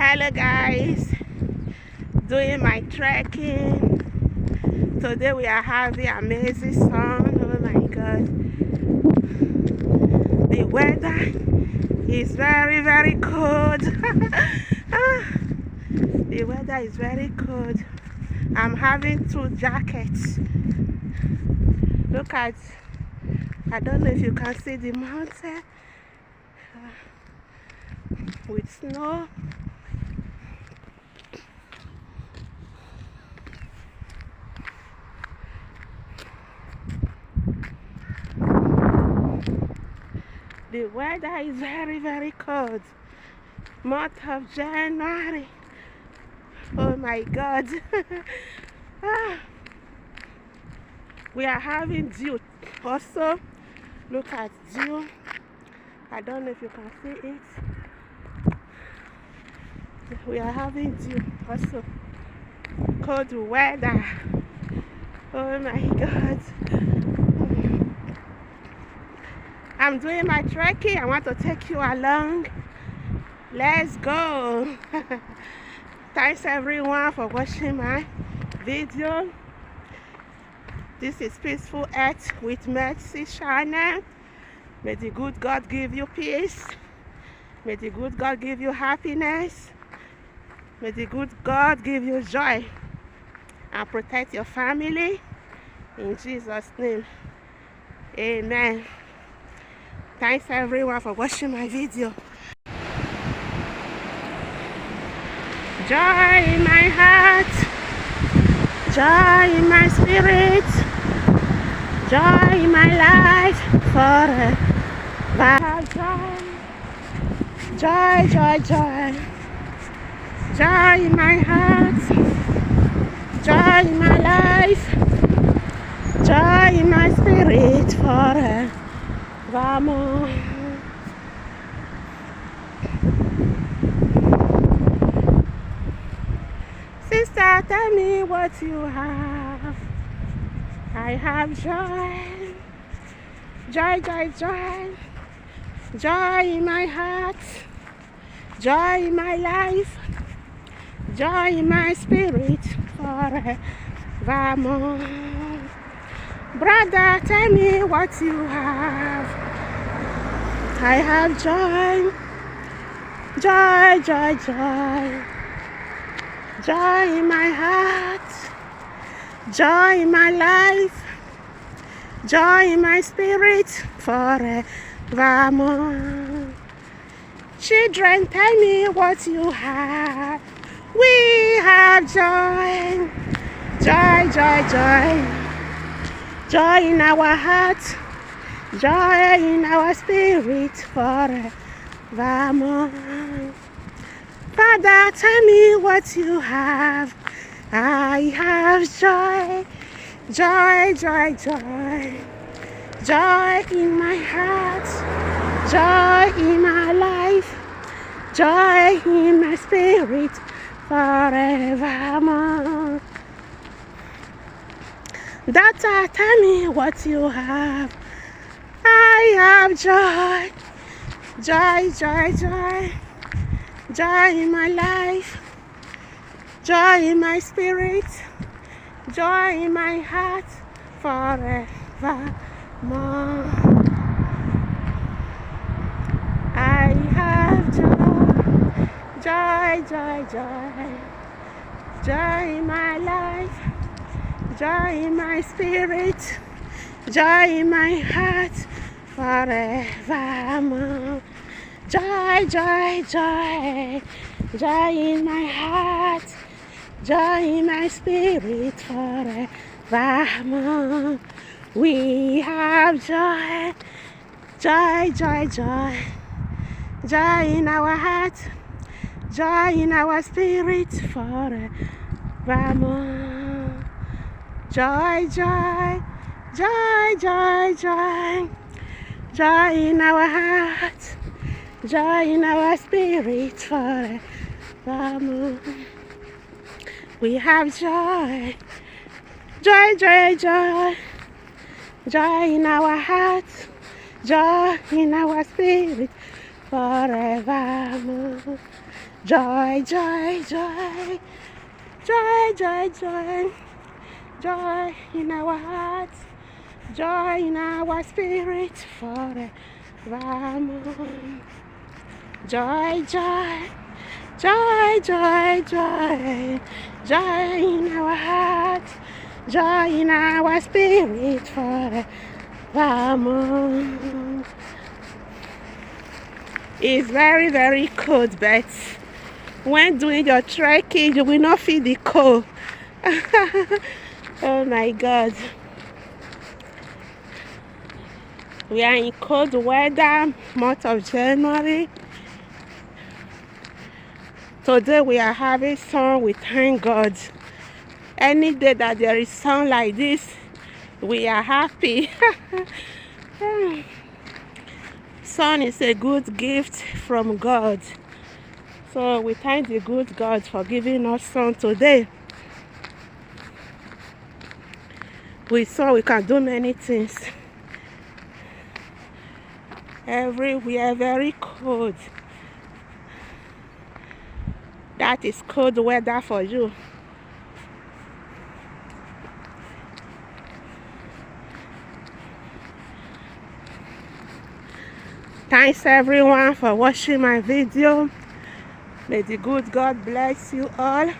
Hello guys, doing my trekking. Today we are having amazing sun. Oh my god, the weather is very cold. The weather is very cold. I'm having 2 jackets. Look at, I don't know if you can see the mountain with snow. The weather is very cold. Month of January. Oh my god. We are having dew also. Look at dew. I don't know if you can see it. We are having dew also. Cold weather. Oh my god. I'm doing my trekking. I want to take you along. Let's go. Thanks everyone for watching my video. This is Peaceful Earth with Mercy channel. May the good God give you peace. May the good God give you happiness. May the good God give you joy and protect your family. In Jesus' name, amen. Thanks everyone for watching my video. Joy in my heart, joy in my spirit, joy in my life forever. Joy, joy in my heart, joy in my life, joy in my spirit forever. Vamos. Sister, tell me what you have. I have joy. Joy, joy in my heart, joy in my life, joy in my spirit forevermore. Brother, tell me what you have. I have joy, joy, joy in my heart, joy in my life, joy in my spirit forevermore. Children, tell me what you have. We have joy, joy in our heart, joy in our spirit forevermore. Father, tell me what you have. I have joy, joy in my heart, joy in my life, joy in my spirit forevermore. Daughter, tell me what you have. I have joy, joy in my life, joy in my spirit, joy in my heart forevermore. I have joy, joy in my life, joy in my spirit, joy in my heart forevermore. Joy in my heart, joy in my spirit forevermore. We have joy, joy in our heart, joy in our spirit forevermore. Joy in our heart, joy in our spirit forevermore. We have joy, joy in our heart, joy in our spirit forevermore. Joy, joy, joy, joy, joy, joy, joy in our hearts, joy in our spirit forevermore. Joy, joy, joy, joy, joy, joy in our hearts, joy in our spirit forevermore. It's very, very cold, but when doing your trekking, you will not feel the cold. Oh my God. We are in cold weather, month of January. Today we are having sun. We thank God. Any day that there is sun like this, we are happy. Sun is a good gift from God. So we thank the good God for giving us sun today. With sun we can do many things. Everywhere very cold. That is cold weather for you. Thanks everyone for watching my video. May the good God bless you all.